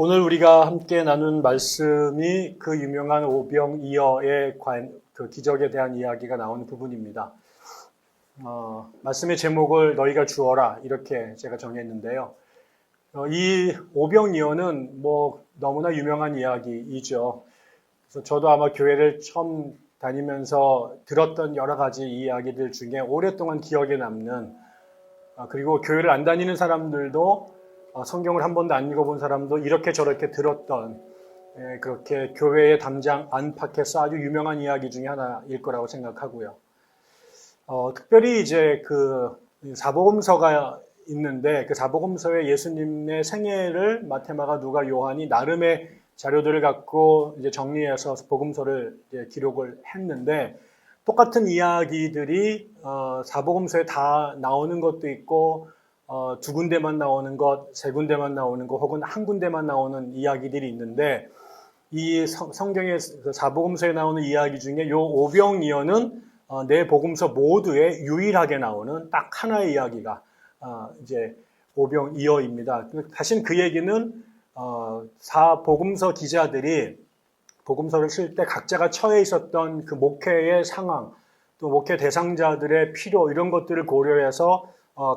오늘 우리가 함께 나눈 말씀이 그 유명한 오병이어의 그 기적에 대한 이야기가 나오는 부분입니다. 말씀의 제목을 너희가 주어라 이렇게 제가 정했는데요. 이 오병이어는 너무나 유명한 이야기이죠. 그래서 저도 아마 교회를 처음 다니면서 들었던 여러 가지 이야기들 중에 오랫동안 기억에 남는, 그리고 교회를 안 다니는 사람들도 성경을 한 번도 안 읽어본 사람도 이렇게 저렇게 들었던, 그렇게 교회의 담장 안팎에서 아주 유명한 이야기 중에 하나일 거라고 생각하고요. 특별히 이제 그 사복음서가 있는데 그 사복음서에 예수님의 생애를 마태, 마가, 누가, 요한이 나름의 자료들을 갖고 이제 정리해서 복음서를 이제 기록을 했는데, 똑같은 이야기들이 사복음서에 다 나오는 것도 있고, 두 군데만 나오는 것, 세 군데만 나오는 것, 혹은 한 군데만 나오는 이야기들이 있는데, 이 성경의 사복음서에 나오는 이야기 중에 요 오병이어는 네 복음서 모두에 유일하게 나오는 딱 하나의 이야기가 이제 오병이어입니다. 사실 그 얘기는 사복음서 기자들이 복음서를 쓸 때 각자가 처해 있었던 그 목회의 상황, 또 목회 대상자들의 필요, 이런 것들을 고려해서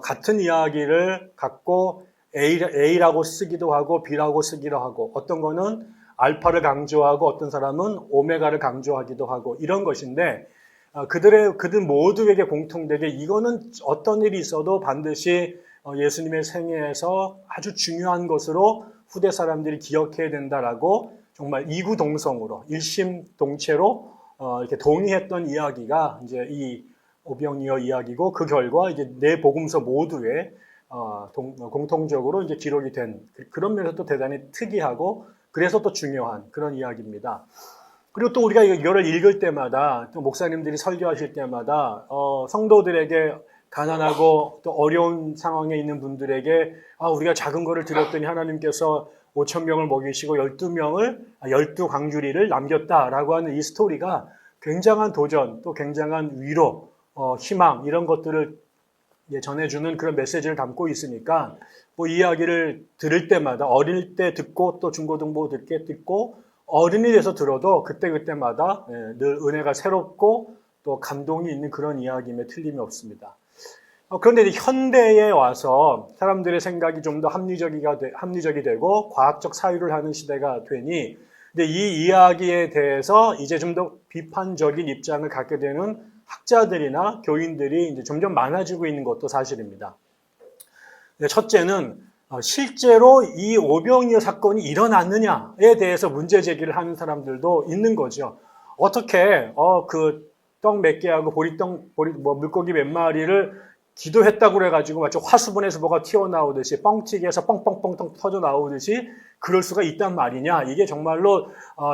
같은 이야기를 갖고 A라고 쓰기도 하고 B라고 쓰기도 하고, 어떤 거는 알파를 강조하고 어떤 사람은 오메가를 강조하기도 하고, 이런 것인데, 그들 모두에게 공통되게 이거는 어떤 일이 있어도 반드시 예수님의 생애에서 아주 중요한 것으로 후대 사람들이 기억해야 된다라고 정말 이구동성으로 일심동체로 이렇게 동의했던 이야기가 이제 이 오병이어 이야기고, 그 결과 이제 네 복음서 모두에 공통적으로 이제 기록이 된, 그런 면에서 또 대단히 특이하고 그래서 또 중요한 그런 이야기입니다. 그리고 또 우리가 이거를 읽을 때마다, 또 목사님들이 설교하실 때마다 성도들에게, 가난하고 또 어려운 상황에 있는 분들에게 우리가 작은 거를 드렸더니 하나님께서 5,000명을 먹이시고 12광주리를 남겼다라고 하는 이 스토리가 굉장한 도전, 또 굉장한 위로, 희망, 이런 것들을 전해주는 그런 메시지를 담고 있으니까, 이 이야기를 들을 때마다 어릴 때 듣고 또 중고등부 듣게 듣고 어른이 돼서 들어도 그때마다 늘 은혜가 새롭고 또 감동이 있는 그런 이야기임에 틀림이 없습니다. 그런데 현대에 와서 사람들의 생각이 좀 더 합리적이 되고 과학적 사유를 하는 시대가 되니, 근데 이 이야기에 대해서 이제 좀 더 비판적인 입장을 갖게 되는 학자들이나 교인들이 이제 점점 많아지고 있는 것도 사실입니다. 첫째는 실제로 이 오병이어 사건이 일어났느냐에 대해서 문제 제기를 하는 사람들도 있는 거죠. 어떻게 그 떡 몇 개하고 물고기 몇 마리를 기도했다고 그래가지고 마치 화수분에서 뭐가 튀어나오듯이, 뻥튀기에서 뻥뻥뻥 터져 나오듯이 그럴 수가 있단 말이냐. 이게 정말로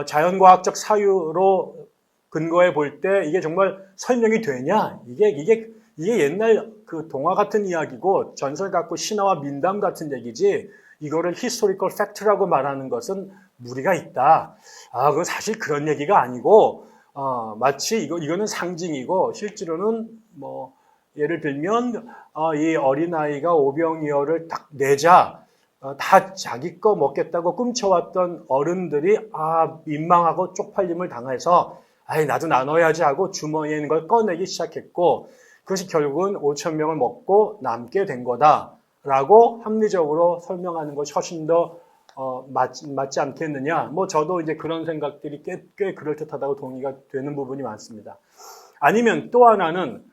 자연과학적 사유로 근거해 볼 때 이게 정말 설명이 되냐. 이게 옛날 그 동화 같은 이야기고 전설 같고 신화와 민담 같은 얘기지, 이거를 historical fact라고 말하는 것은 무리가 있다. 그건 사실 그런 얘기가 아니고, 마치 이거는 상징이고, 실제로는 예를 들면 이 어린아이가 오병이어를 딱 내자 다 자기 거 먹겠다고 꿈쳐왔던 어른들이 민망하고 쪽팔림을 당해서 나도 나눠야지 하고 주머니에 있는 걸 꺼내기 시작했고, 그것이 결국은 5,000명을 먹고 남게 된 거다라고 합리적으로 설명하는 것이 훨씬 더 맞지 않겠느냐. 저도 이제 그런 생각들이 꽤 그럴듯하다고 동의가 되는 부분이 많습니다. 아니면 또 하나는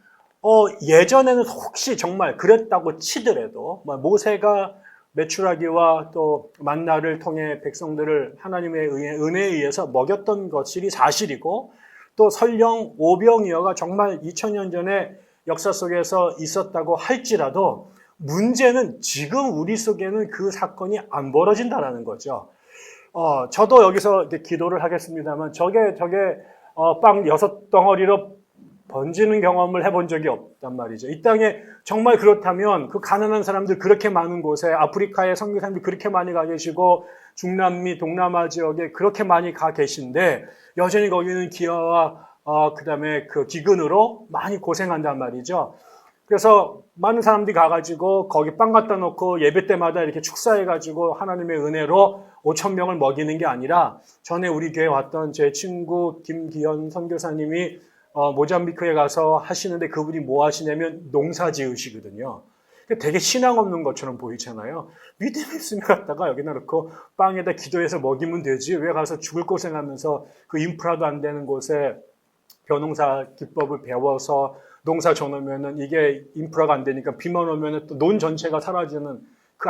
예전에는 혹시 정말 그랬다고 치더라도, 모세가 메추라기와 또 만나를 통해 백성들을 하나님의 은혜에 의해서 먹였던 것이 사실이고, 또 설령 오병이어가 정말 2000년 전에 역사 속에서 있었다고 할지라도, 문제는 지금 우리 속에는 그 사건이 안 벌어진다라는 거죠. 저도 여기서 이제 기도를 하겠습니다만, 저게 빵 6덩어리로 번지는 경험을 해본 적이 없단 말이죠. 이 땅에 정말 그렇다면 그 가난한 사람들 그렇게 많은 곳에, 아프리카에 선교사님들 그렇게 많이 가 계시고 중남미, 동남아 지역에 그렇게 많이 가 계신데, 여전히 거기는 기아와 그다음에 그 기근으로 많이 고생한단 말이죠. 그래서 많은 사람들이 가가지고 거기 빵 갖다 놓고 예배 때마다 이렇게 축사해가지고 하나님의 은혜로 5천 명을 먹이는 게 아니라 전에 우리 교회 왔던 제 친구 김기현 선교사님이 모잠비크에 가서 하시는데 그분이 뭐 하시냐면 농사 지으시거든요. 되게 신앙 없는 것처럼 보이잖아요. 믿음이 있으면 갖다가 여기다 놓고 빵에다 기도해서 먹이면 되지. 왜 가서 죽을 고생하면서 그 인프라도 안 되는 곳에 벼농사 기법을 배워서 농사 져놓으면은 이게 인프라가 안 되니까 비만 오면은 또 논 전체가 사라지는 그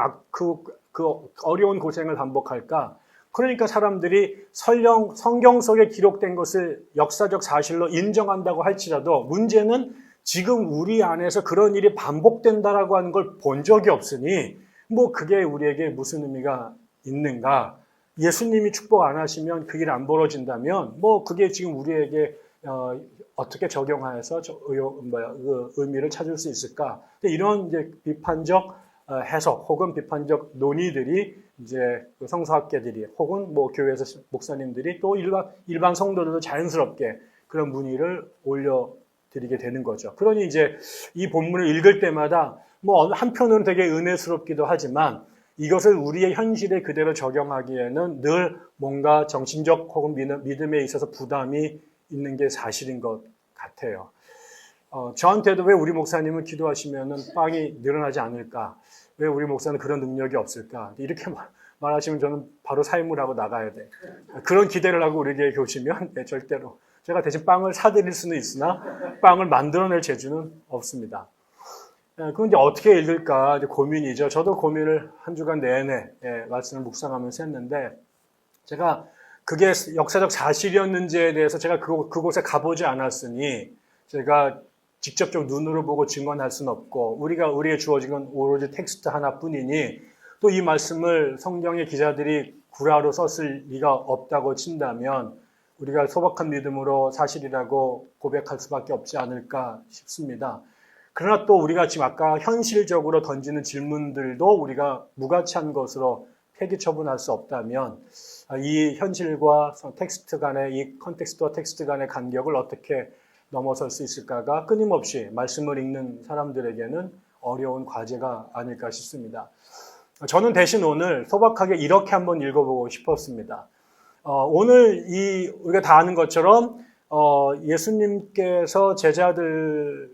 어려운 고생을 반복할까? 그러니까 사람들이 성경 속에 기록된 것을 역사적 사실로 인정한다고 할지라도 문제는 지금 우리 안에서 그런 일이 반복된다라고 하는 걸 본 적이 없으니 뭐 그게 우리에게 무슨 의미가 있는가? 예수님이 축복 안 하시면 그 일 안 벌어진다면 뭐 그게 지금 우리에게 어떻게 적용해서 의미를 찾을 수 있을까? 이런 이제 비판적 해석 혹은 비판적 논의들이 이제 성서학계들이 혹은 뭐 교회에서 목사님들이 또 일반 성도들도 자연스럽게 그런 문의를 올려드리게 되는 거죠. 그러니 이제 이 본문을 읽을 때마다 뭐 한편으로는 되게 은혜스럽기도 하지만 이것을 우리의 현실에 그대로 적용하기에는 늘 뭔가 정신적 혹은 믿음에 있어서 부담이 있는 게 사실인 것 같아요. 저한테도 왜 우리 목사님은 기도하시면은 빵이 늘어나지 않을까? 왜 우리 목사는 그런 능력이 없을까? 이렇게 말하시면 저는 바로 사임을 하고 나가야 돼. 그런 기대를 하고 우리에게 오시면 절대로 제가 대신 빵을 사드릴 수는 있으나 빵을 만들어낼 재주는 없습니다. 그건 이제 어떻게 읽을까 이제 고민이죠. 저도 고민을 한 주간 내내 말씀을 묵상하면서 했는데 제가 그게 역사적 사실이었는지에 대해서 제가 그곳에 가보지 않았으니 제가 직접적 눈으로 보고 증언할 수는 없고 우리에게 주어진 건 오로지 텍스트 하나뿐이니 또 이 말씀을 성경의 기자들이 구라로 썼을 리가 없다고 친다면 우리가 소박한 믿음으로 사실이라고 고백할 수밖에 없지 않을까 싶습니다. 그러나 또 우리가 지금 아까 현실적으로 던지는 질문들도 우리가 무가치한 것으로 폐기 처분할 수 없다면 이 현실과 텍스트 간의 이 컨텍스트와 텍스트 간의 간격을 어떻게 넘어설 수 있을까가 끊임없이 말씀을 읽는 사람들에게는 어려운 과제가 아닐까 싶습니다. 저는 대신 오늘 소박하게 이렇게 한번 읽어보고 싶었습니다. 오늘 우리가 다 아는 것처럼 예수님께서 제자들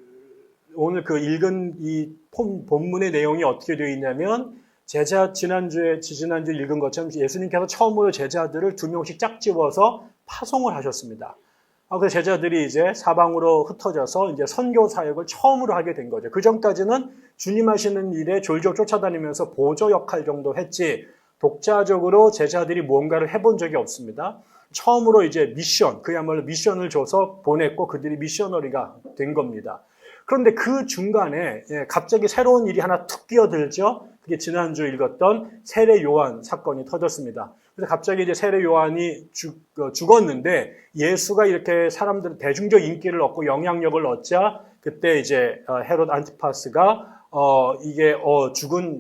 오늘 그 읽은 이 본문의 내용이 어떻게 되어 있냐면 지난주에 읽은 것처럼 예수님께서 처음으로 제자들을 2명씩 짝집어서 파송을 하셨습니다. 그래서 제자들이 이제 사방으로 흩어져서 이제 선교 사역을 처음으로 하게 된 거죠. 그 전까지는 주님 하시는 일에 졸졸 쫓아다니면서 보조 역할 정도 했지 독자적으로 제자들이 무언가를 해본 적이 없습니다. 처음으로 이제 그야말로 미션을 줘서 보냈고 그들이 미셔너리가 된 겁니다. 그런데 그 중간에 갑자기 새로운 일이 하나 툭 끼어들죠. 그게 지난주 읽었던 세례 요한 사건이 터졌습니다. 그래서 갑자기 이제 세례 요한이 죽었는데 예수가 이렇게 사람들 대중적 인기를 얻고 영향력을 얻자 그때 이제 헤롯 안티파스가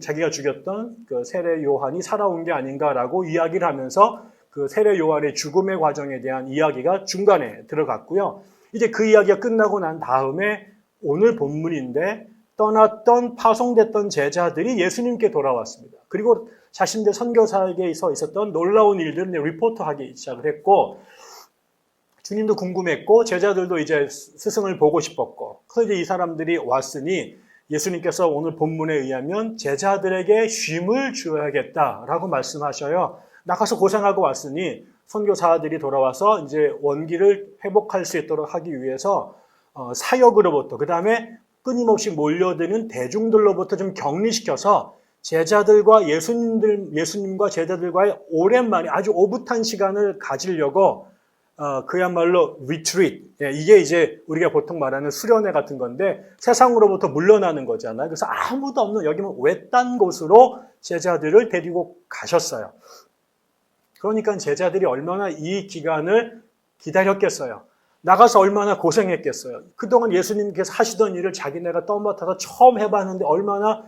자기가 죽였던 그 세례 요한이 살아온 게 아닌가라고 이야기를 하면서 그 세례 요한의 죽음의 과정에 대한 이야기가 중간에 들어갔고요. 이제 그 이야기가 끝나고 난 다음에 오늘 본문인데 떠났던 파송됐던 제자들이 예수님께 돌아왔습니다. 그리고 자신들 선교사에게 있었던 놀라운 일들을 리포트하기 시작을 했고 주님도 궁금했고 제자들도 이제 스승을 보고 싶었고 그래서 이제 이 사람들이 왔으니 예수님께서 오늘 본문에 의하면 제자들에게 쉼을 주어야겠다라고 말씀하셔요. 나가서 고생하고 왔으니 선교사들이 돌아와서 이제 원기를 회복할 수 있도록 하기 위해서 사역으로부터 그 다음에 끊임없이 몰려드는 대중들로부터 좀 격리시켜서 제자들과 예수님과 제자들과의 오랜만에 아주 오붓한 시간을 가지려고 그야말로 리트리트 이게 이제 우리가 보통 말하는 수련회 같은 건데 세상으로부터 물러나는 거잖아요. 그래서 아무도 없는 여기는 외딴 곳으로 제자들을 데리고 가셨어요. 그러니까 제자들이 얼마나 이 기간을 기다렸겠어요. 나가서 얼마나 고생했겠어요. 그동안 예수님께서 하시던 일을 자기네가 떠맡아서 처음 해봤는데 얼마나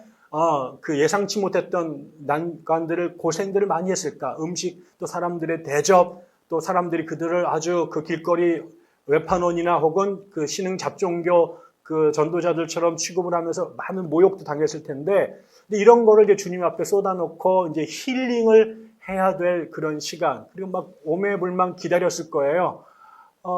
그 예상치 못했던 난관들을 고생들을 많이 했을까. 음식, 또 사람들의 대접, 또 사람들이 그들을 아주 그 길거리 외판원이나 혹은 그 신흥 잡종교 그 전도자들처럼 취급을 하면서 많은 모욕도 당했을 텐데, 근데 이런 거를 이제 주님 앞에 쏟아놓고 이제 힐링을 해야 될 그런 시간, 그리고 막 오매불망 기다렸을 거예요.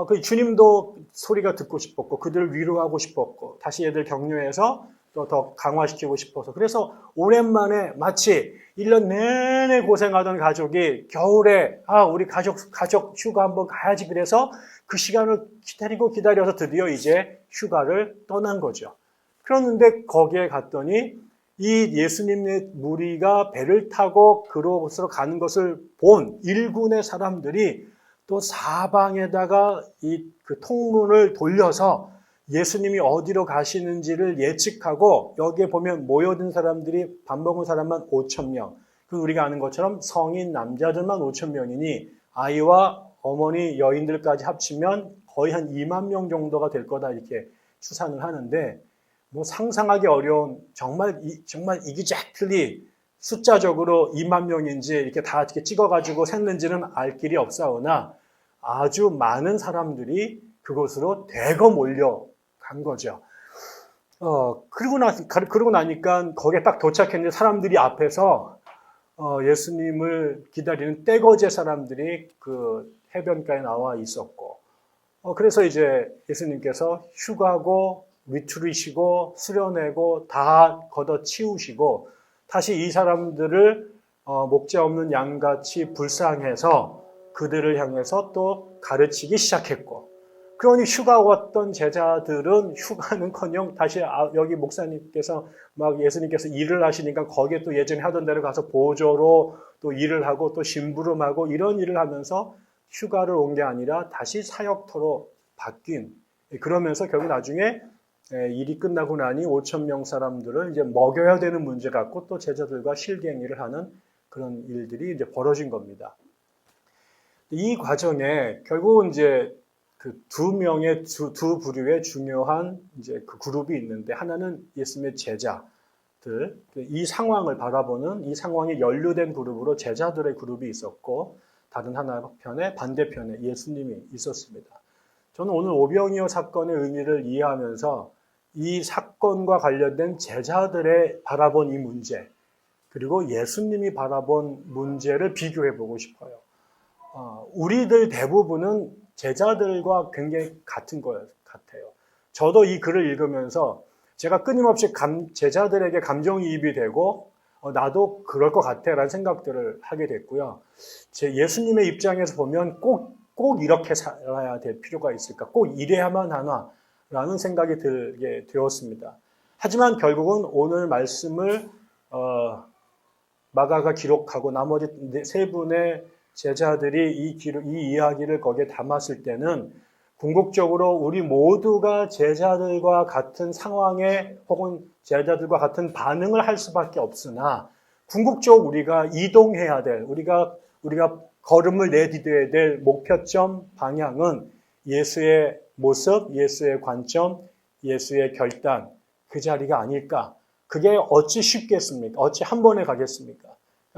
그 주님도 소리가 듣고 싶었고, 그들을 위로하고 싶었고, 다시 애들 격려해서 또 더 강화시키고 싶어서. 그래서 오랜만에 마치 1년 내내 고생하던 가족이 겨울에, 우리 가족 휴가 한번 가야지. 그래서 그 시간을 기다려서 드디어 이제 휴가를 떠난 거죠. 그런데 거기에 갔더니 이 예수님의 무리가 배를 타고 그곳으로 가는 것을 본 일군의 사람들이 또 사방에다가 그 통문을 돌려서 예수님이 어디로 가시는지를 예측하고, 여기에 보면 모여든 사람들이 밥 먹은 사람만 5,000명. 그 우리가 아는 것처럼 성인 남자들만 5,000명이니 아이와 어머니 여인들까지 합치면 거의 한 2만 명 정도가 될 거다, 이렇게 추산을 하는데, 뭐 상상하기 어려운, 정말 exactly 숫자적으로 2만 명인지 이렇게 다 이렇게 찍어가지고 셌는지는 알 길이 없사오나 아주 많은 사람들이 그곳으로 대거 몰려간 거죠. 그러고 나니까 거기에 딱 도착했는데 사람들이 앞에서 예수님을 기다리는 떼거제 사람들이 그 해변가에 나와 있었고, 그래서 이제 예수님께서 휴가고 위투리시고 수련내고 다 걷어치우시고 다시 이 사람들을 목자 없는 양같이 불쌍해서 그들을 향해서 또 가르치기 시작했고, 그러니 휴가 왔던 제자들은 휴가는커녕 다시 여기 목사님께서 막 예수님께서 일을 하시니까 거기에 또 예전에 하던 대로 가서 보조로 또 일을 하고 또 심부름하고 이런 일을 하면서 휴가를 온 게 아니라 다시 사역터로 바뀐, 그러면서 결국 나중에 일이 끝나고 나니 5,000명 사람들을 이제 먹여야 되는 문제 갖고 또 제자들과 실갱이를 하는 그런 일들이 이제 벌어진 겁니다. 이 과정에 결국은 이제 그 두 부류의 중요한 이제 그 그룹이 있는데, 하나는 예수님의 제자들, 이 상황을 바라보는, 이 상황에 연루된 그룹으로 제자들의 그룹이 있었고, 다른 하나편에 반대편에 예수님이 있었습니다. 저는 오늘 오병이어 사건의 의미를 이해하면서 이 사건과 관련된 제자들의 바라본 이 문제, 그리고 예수님이 바라본 문제를 비교해 보고 싶어요. 우리들 대부분은 제자들과 굉장히 같은 것 같아요. 저도 이 글을 읽으면서 제가 끊임없이 제자들에게 감정이입이 되고 나도 그럴 것 같아 라는 생각들을 하게 됐고요. 제 예수님의 입장에서 보면 꼭 이렇게 살아야 될 필요가 있을까? 꼭 이래야만 하나? 라는 생각이 들게 되었습니다. 하지만 결국은 오늘 말씀을 마가가 기록하고 나머지 세 분의 제자들이 이 이야기를 거기에 담았을 때는 궁극적으로 우리 모두가 제자들과 같은 상황에 혹은 제자들과 같은 반응을 할 수밖에 없으나, 궁극적으로 우리가 이동해야 될, 우리가 걸음을 내디뎌야 될 목표점 방향은 예수의 모습, 예수의 관점, 예수의 결단, 그 자리가 아닐까. 그게 어찌 쉽겠습니까? 어찌 한 번에 가겠습니까?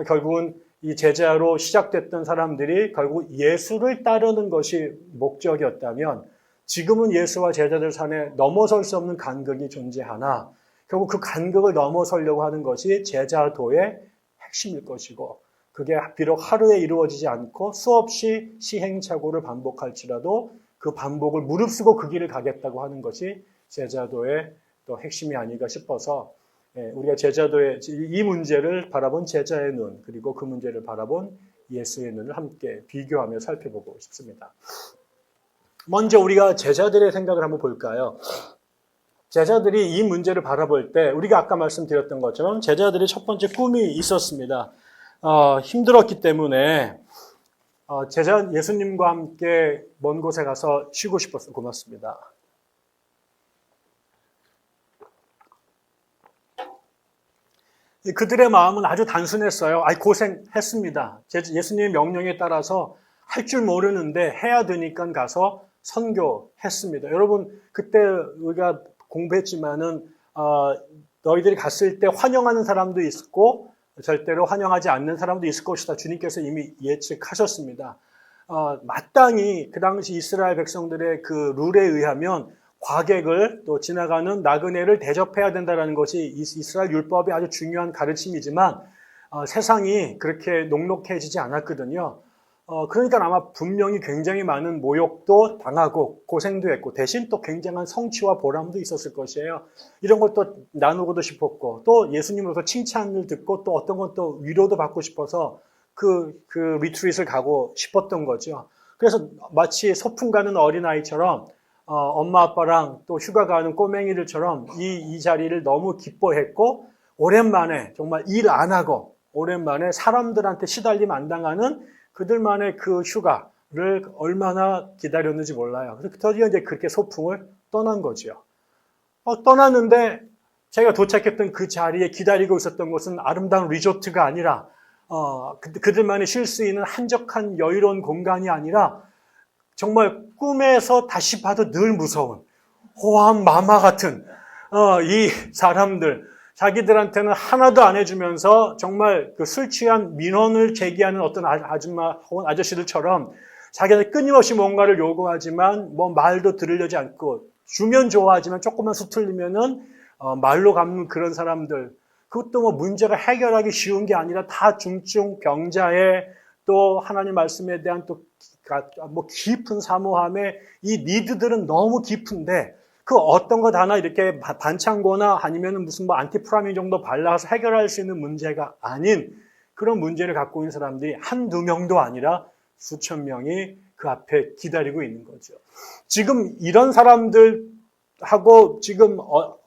결국은 이 제자로 시작됐던 사람들이 결국 예수를 따르는 것이 목적이었다면, 지금은 예수와 제자들 사이에 넘어설 수 없는 간극이 존재하나 결국 그 간극을 넘어서려고 하는 것이 제자도의 핵심일 것이고, 그게 비록 하루에 이루어지지 않고 수없이 시행착오를 반복할지라도 그 반복을 무릅쓰고 그 길을 가겠다고 하는 것이 제자도의 또 핵심이 아닌가 싶어서, 우리가 제자도의 이 문제를 바라본 제자의 눈, 그리고 그 문제를 바라본 예수의 눈을 함께 비교하며 살펴보고 싶습니다. 먼저 우리가 제자들의 생각을 한번 볼까요? 제자들이 이 문제를 바라볼 때 우리가 아까 말씀드렸던 것처럼 제자들이 첫 번째 꿈이 있었습니다. 힘들었기 때문에 예수님과 함께 먼 곳에 가서 쉬고 싶어서 고맙습니다. 그들의 마음은 아주 단순했어요. 고생했습니다. 예수님의 명령에 따라서 할 줄 모르는데 해야 되니까 가서 선교했습니다. 여러분, 그때 우리가 공부했지만은 너희들이 갔을 때 환영하는 사람도 있고 절대로 환영하지 않는 사람도 있을 것이다. 주님께서 이미 예측하셨습니다. 마땅히 그 당시 이스라엘 백성들의 그 룰에 의하면 과객을 또 지나가는 나그네를 대접해야 된다는 것이 이스라엘 율법의 아주 중요한 가르침이지만 세상이 그렇게 녹록해지지 않았거든요. 그러니까 아마 분명히 굉장히 많은 모욕도 당하고 고생도 했고 대신 또 굉장한 성취와 보람도 있었을 것이에요. 이런 것도 나누고도 싶었고 또 예수님으로서 칭찬을 듣고 또 어떤 것도 위로도 받고 싶어서 그 리트릿을 가고 싶었던 거죠. 그래서 마치 소풍 가는 어린아이처럼 엄마 아빠랑 또 휴가 가는 꼬맹이들처럼 이 자리를 너무 기뻐했고 오랜만에 정말 일 안 하고 오랜만에 사람들한테 시달림 안 당하는 그들만의 그 휴가를 얼마나 기다렸는지 몰라요. 그래서 드디어 이제 그렇게 소풍을 떠난 거죠. 떠났는데 제가 도착했던 그 자리에 기다리고 있었던 곳은 아름다운 리조트가 아니라 그들만이 쉴 수 있는 한적한 여유로운 공간이 아니라 정말 꿈에서 다시 봐도 늘 무서운 호암 마마 같은 이 사람들 자기들한테는 하나도 안 해주면서 정말 그 술 취한 민원을 제기하는 어떤 아줌마 혹은 아저씨들처럼 자기한테 끊임없이 뭔가를 요구하지만 뭐 말도 들으려지 않고 주면 좋아하지만 조금만 수틀리면은 말로 갚는 그런 사람들. 그것도 뭐 문제가 해결하기 쉬운 게 아니라 다 중증 병자에 또 하나님 말씀에 대한 또 뭐 깊은 사모함에 이 니드들은 너무 깊은데 그 어떤 것 하나 이렇게 반창고나 아니면 무슨 뭐 안티프라민 정도 발라서 해결할 수 있는 문제가 아닌 그런 문제를 갖고 있는 사람들이 한두 명도 아니라 수천 명이 그 앞에 기다리고 있는 거죠. 지금 이런 사람들하고 지금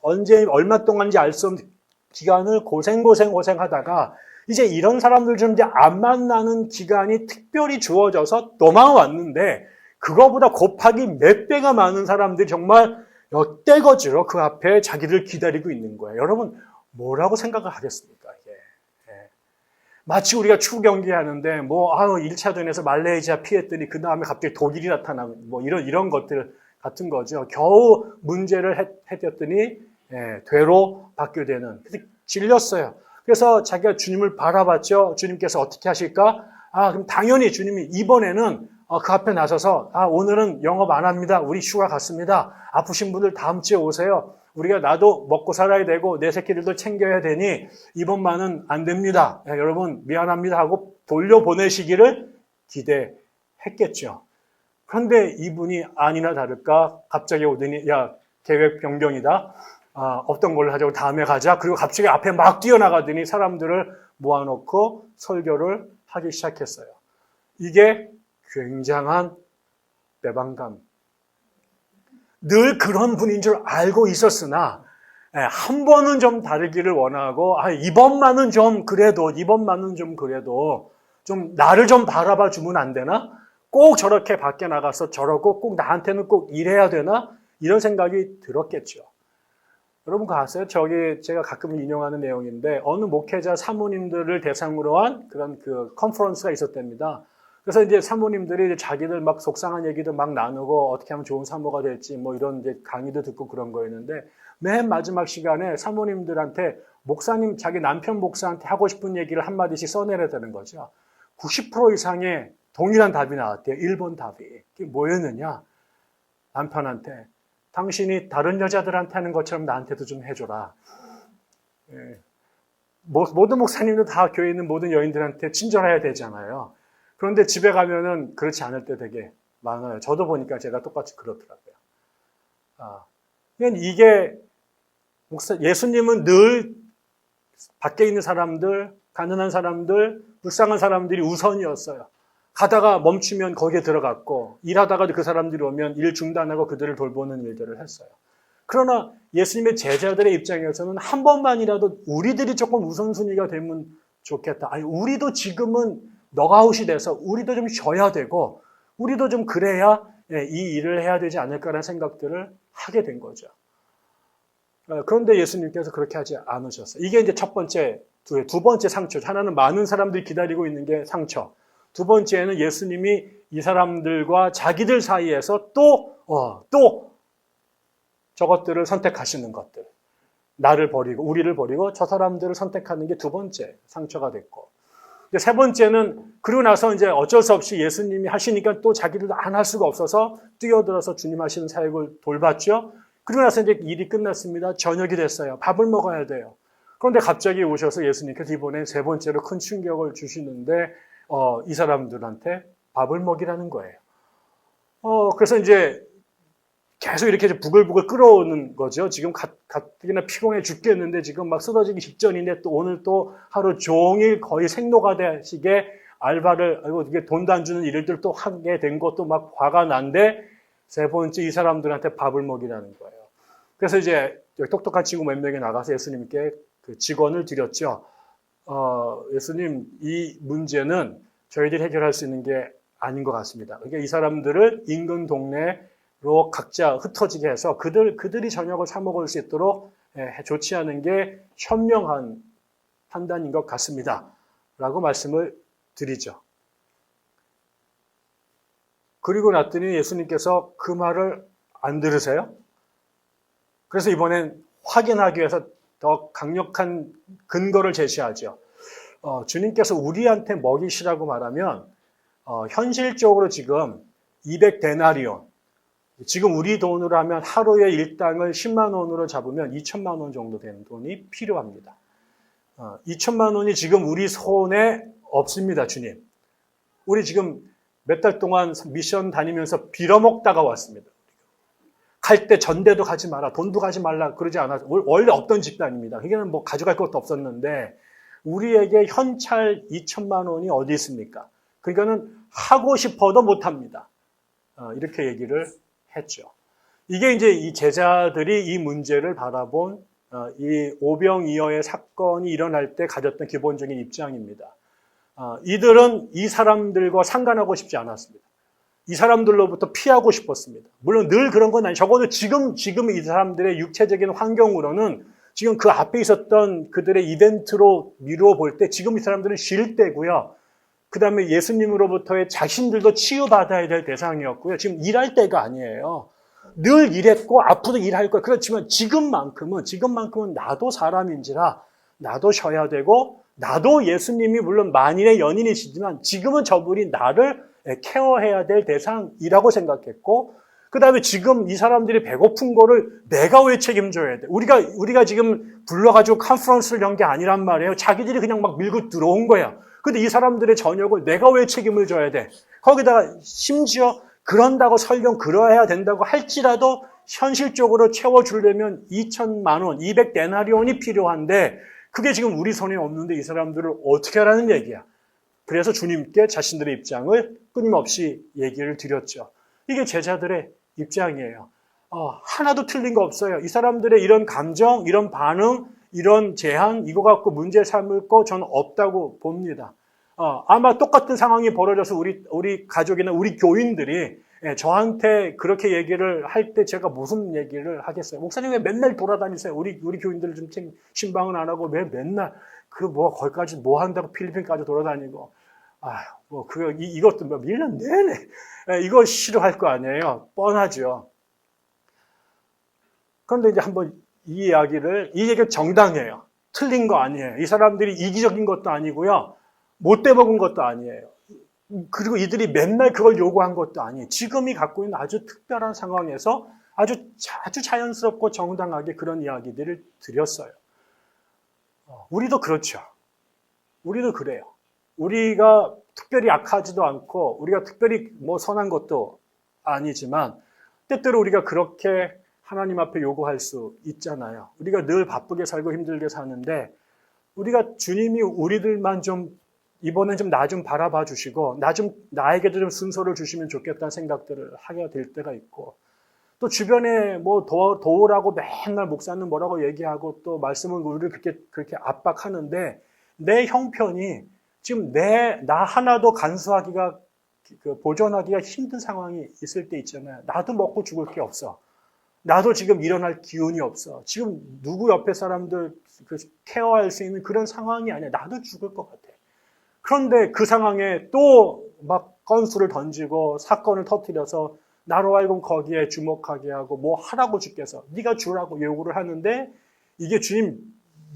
언제 얼마 동안인지 알 수 없는 기간을 고생하다가 이제 이런 사람들 좀 이제 안 만나는 기간이 특별히 주어져서 도망 왔는데 그거보다 곱하기 몇 배가 많은 사람들이 정말 떼거지로 그 앞에 자기를 기다리고 있는 거예요. 여러분 뭐라고 생각을 하겠습니까? 이게. 마치 우리가 축구 경기 하는데 뭐 1차전에서 말레이시아 피했더니 그 다음에 갑자기 독일이 나타나고 뭐 이런 것들 같은 거죠. 겨우 문제를 해결했더니 되로 받게 되는. 그래서 질렸어요. 그래서 자기가 주님을 바라봤죠. 주님께서 어떻게 하실까? 그럼 당연히 주님이 이번에는 그 앞에 나서서 오늘은 영업 안 합니다. 우리 휴가 갔습니다. 아프신 분들 다음 주에 오세요. 우리가 나도 먹고 살아야 되고 내 새끼들도 챙겨야 되니 이번만은 안 됩니다. 여러분 미안합니다 하고 돌려보내시기를 기대했겠죠. 그런데 이분이 아니나 다를까 갑자기 오더니 야 계획 변경이다. 없던 걸로 하자고 다음에 가자. 그리고 갑자기 앞에 막 뛰어나가더니 사람들을 모아놓고 설교를 하기 시작했어요. 이게 굉장한 배반감. 늘 그런 분인 줄 알고 있었으나 한 번은 좀 다르기를 원하고 이번만은 좀 그래도 좀 나를 좀 바라봐 주면 안 되나? 꼭 저렇게 밖에 나가서 저러고 꼭 나한테는 꼭 이래야 되나? 이런 생각이 들었겠죠. 여러분 아세요? 제가 가끔 인용하는 내용인데 어느 목회자 사모님들을 대상으로 한 그런 그 컨퍼런스가 있었답니다. 그래서 이제 사모님들이 이제 자기들 막 속상한 얘기도 막 나누고 어떻게 하면 좋은 사모가 될지 뭐 이런 이제 강의도 듣고 그런 거였는데 맨 마지막 시간에 사모님들한테 목사님 자기 남편 목사한테 하고 싶은 얘기를 한마디씩 써내야 되는 거죠. 90% 이상의 동일한 답이 나왔대요. 1번 답이. 그게 뭐였느냐? 남편한테 당신이 다른 여자들한테 하는 것처럼 나한테도 좀 해줘라. 모든 목사님도 다 교회에 있는 모든 여인들한테 친절해야 되잖아요. 그런데 집에 가면은 그렇지 않을 때 되게 많아요. 저도 보니까 제가 똑같이 그렇더라고요. 이게 예수님은 늘 밖에 있는 사람들, 가난한 사람들, 불쌍한 사람들이 우선이었어요. 가다가 멈추면 거기에 들어갔고 일하다가도 그 사람들이 오면 일 중단하고 그들을 돌보는 일들을 했어요. 그러나 예수님의 제자들의 입장에서는 한 번만이라도 우리들이 조금 우선순위가 되면 좋겠다. 우리도 지금은 넉아웃이 돼서 우리도 좀 쉬어야 되고 우리도 좀 그래야 이 일을 해야 되지 않을까라는 생각들을 하게 된 거죠. 그런데 예수님께서 그렇게 하지 않으셨어요. 이게 이제 첫 번째, 두 번째 상처. 하나는 많은 사람들이 기다리고 있는 게 상처. 두 번째는 예수님이 이 사람들과 자기들 사이에서 또 저것들을 선택하시는 것들. 나를 버리고, 우리를 버리고 저 사람들을 선택하는 게 두 번째 상처가 됐고. 세 번째는 그러고 나서 이제 어쩔 수 없이 예수님이 하시니까 또 자기들도 안 할 수가 없어서 뛰어들어서 주님 하시는 사역을 돌봤죠. 그러고 나서 이제 일이 끝났습니다. 저녁이 됐어요. 밥을 먹어야 돼요. 그런데 갑자기 오셔서 예수님께서 이번에 세 번째로 큰 충격을 주시는데 이 사람들한테 밥을 먹이라는 거예요. 그래서 이제 계속 이렇게 부글부글 끓어오는 거죠. 지금 가뜩이나 피곤해 죽겠는데 지금 막 쓰러지기 직전인데 또 오늘 또 하루 종일 거의 생노가다시게 알바를, 이게 돈도 안 주는 일들 또 하게 된 것도 막 화가 난데 세 번째 이 사람들한테 밥을 먹이라는 거예요. 그래서 이제 똑똑한 친구 몇 명이 나가서 예수님께 그 직언을 드렸죠. 예수님, 이 문제는 저희들이 해결할 수 있는 게 아닌 것 같습니다. 그러니까 이 사람들을 인근 동네로 각자 흩어지게 해서 그들이 저녁을 사 먹을 수 있도록 조치하는 게 현명한 판단인 것 같습니다. 라고 말씀을 드리죠. 그리고 났더니 예수님께서 그 말을 안 들으세요? 그래서 이번엔 확인하기 위해서 더 강력한 근거를 제시하죠. 주님께서 우리한테 먹이시라고 말하면 현실적으로 지금 200데나리온, 지금 우리 돈으로 하면 하루의 일당을 10만 원으로 잡으면 2천만 원 정도 되는 돈이 필요합니다. 2천만 원이 지금 우리 손에 없습니다, 주님. 우리 지금 몇 달 동안 미션 다니면서 빌어먹다가 왔습니다. 갈 때 전대도 가지 마라, 돈도 가지 말라 그러지 않아서 원래 없던 집단입니다. 그게는 뭐 가져갈 것도 없었는데 우리에게 현찰 2천만 원이 어디 있습니까? 그러니까는 하고 싶어도 못합니다. 이렇게 얘기를 했죠. 이게 이제 이 제자들이 이 문제를 바라본 이 오병이어의 사건이 일어날 때 가졌던 기본적인 입장입니다. 이들은 이 사람들과 상관하고 싶지 않았습니다. 이 사람들로부터 피하고 싶었습니다. 물론 늘 그런 건 아니에요. 적어도 지금 이 사람들의 육체적인 환경으로는 지금 그 앞에 있었던 그들의 이벤트로 미루어 볼 때 지금 이 사람들은 쉴 때고요. 그 다음에 예수님으로부터의 자신들도 치유받아야 될 대상이었고요. 지금 일할 때가 아니에요. 늘 일했고 앞으로 일할 거예요. 그렇지만 지금만큼은 나도 사람인지라 나도 쉬어야 되고 나도 예수님이 물론 만인의 연인이시지만 지금은 저분이 나를 케어해야 될 대상이라고 생각했고 그 다음에 지금 이 사람들이 배고픈 거를 내가 왜 책임져야 돼? 우리가 지금 불러가지고 컨퍼런스를 연 게 아니란 말이에요. 자기들이 그냥 막 밀고 들어온 거야. 근데 이 사람들의 저녁을 내가 왜 책임을 져야 돼? 거기다가 심지어 그런다고 설령 그러해야 된다고 할지라도 현실적으로 채워주려면 2천만 원, 200데나리온이 필요한데 그게 지금 우리 손에 없는데 이 사람들을 어떻게 하라는 얘기야. 그래서 주님께 자신들의 입장을 끊임없이 얘기를 드렸죠. 이게 제자들의 입장이에요. 하나도 틀린 거 없어요. 이 사람들의 이런 감정, 이런 반응, 이런 제한, 이거 갖고 문제 삼을 거 저는 없다고 봅니다. 아마 똑같은 상황이 벌어져서 우리 가족이나 우리 교인들이 저한테 그렇게 얘기를 할 때 제가 무슨 얘기를 하겠어요? 목사님 왜 맨날 돌아다니세요? 우리 교인들을 좀 신방은 안 하고 왜 맨날 거기까지 뭐 한다고 필리핀까지 돌아다니고 이것도 1년 내내 이거 싫어할 거 아니에요. 뻔하죠. 그런데 이제 한번 이 얘기가 정당해요. 틀린 거 아니에요. 이 사람들이 이기적인 것도 아니고요. 못돼 먹은 것도 아니에요. 그리고 이들이 맨날 그걸 요구한 것도 아니에요. 지금이 갖고 있는 아주 특별한 상황에서 아주 자연스럽고 정당하게 그런 이야기들을 드렸어요. 우리도 그렇죠. 우리도 그래요. 우리가 특별히 악하지도 않고 우리가 특별히 뭐 선한 것도 아니지만 때때로 우리가 그렇게 하나님 앞에 요구할 수 있잖아요. 우리가 늘 바쁘게 살고 힘들게 사는데 우리가 주님이 우리들만 좀 이번엔 좀 나 좀 바라봐 주시고 나에게도 좀 순서를 주시면 좋겠다는 생각들을 하게 될 때가 있고 또 주변에 뭐 도우라고 맨날 목사는 뭐라고 얘기하고 또 말씀을 우리를 그렇게 압박하는데 내 형편이 지금 나 하나도 간수하기가 보존하기가 힘든 상황이 있을 때 있잖아요. 나도 먹고 죽을 게 없어. 나도 지금 일어날 기운이 없어. 지금 누구 옆에 사람들 케어할 수 있는 그런 상황이 아니야. 나도 죽을 것 같아. 그런데 그 상황에 또 막 건수를 던지고 사건을 터뜨려서 나로 하여금 거기에 주목하게 하고 뭐 하라고 주께서 네가 주라고 요구를 하는데 이게 주님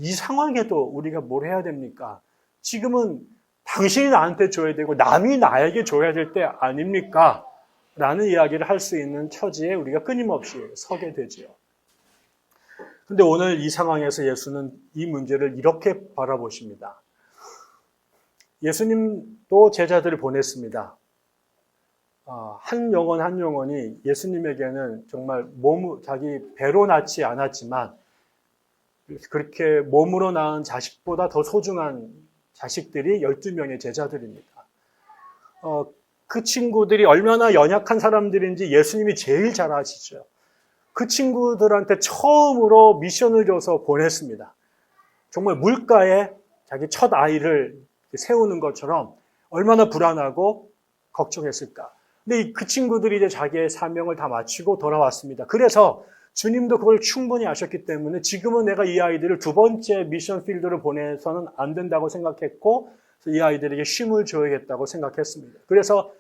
이 상황에도 우리가 뭘 해야 됩니까? 지금은 당신이 나한테 줘야 되고 남이 나에게 줘야 될 때 아닙니까? 라는 이야기를 할 수 있는 처지에 우리가 끊임없이 서게 되지요. 근데 오늘 이 상황에서 예수는 이 문제를 이렇게 바라보십니다. 예수님도 제자들을 보냈습니다. 한 영혼이 예수님에게는 정말 자기 배로 낳지 않았지만 그렇게 몸으로 낳은 자식보다 더 소중한 자식들이 12명의 제자들입니다. 그 친구들이 얼마나 연약한 사람들인지 예수님이 제일 잘 아시죠. 그 친구들한테 처음으로 미션을 줘서 보냈습니다. 정말 물가에 자기 첫 아이를 세우는 것처럼 얼마나 불안하고 걱정했을까. 근데 그 친구들이 이제 자기의 사명을 다 마치고 돌아왔습니다. 그래서 주님도 그걸 충분히 아셨기 때문에 지금은 내가 이 아이들을 두 번째 미션 필드로 보내서는 안 된다고 생각했고 이 아이들에게 쉼을 줘야겠다고 생각했습니다. 그래서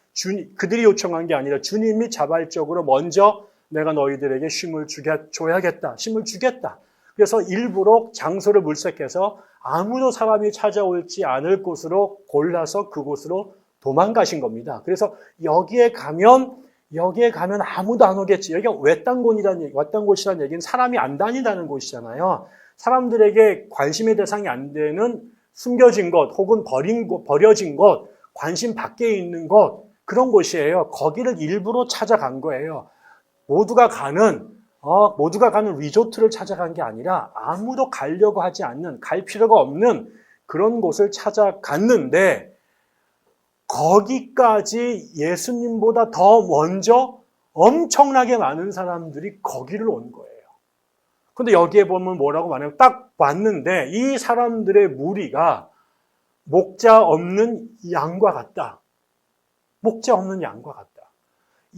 그들이 요청한 게 아니라 주님이 자발적으로 먼저 내가 너희들에게 쉼을 줘야겠다. 쉼을 주겠다. 그래서 일부러 장소를 물색해서 아무도 사람이 찾아올지 않을 곳으로 골라서 그곳으로 도망가신 겁니다. 그래서 여기에 가면 아무도 안 오겠지. 여기가 외딴 곳이라는 얘기는 사람이 안 다니다는 곳이잖아요. 사람들에게 관심의 대상이 안 되는 숨겨진 것 혹은 버려진 것, 관심 밖에 있는 것, 그런 곳이에요. 거기를 일부러 찾아간 거예요. 모두가 가는 리조트를 찾아간 게 아니라 아무도 가려고 하지 않는, 갈 필요가 없는 그런 곳을 찾아갔는데 거기까지 예수님보다 더 먼저 엄청나게 많은 사람들이 거기를 온 거예요. 근데 여기에 보면 뭐라고 말하냐면 딱 왔는데 이 사람들의 무리가 목자 없는 양과 같다. 목자 없는 양과 같다.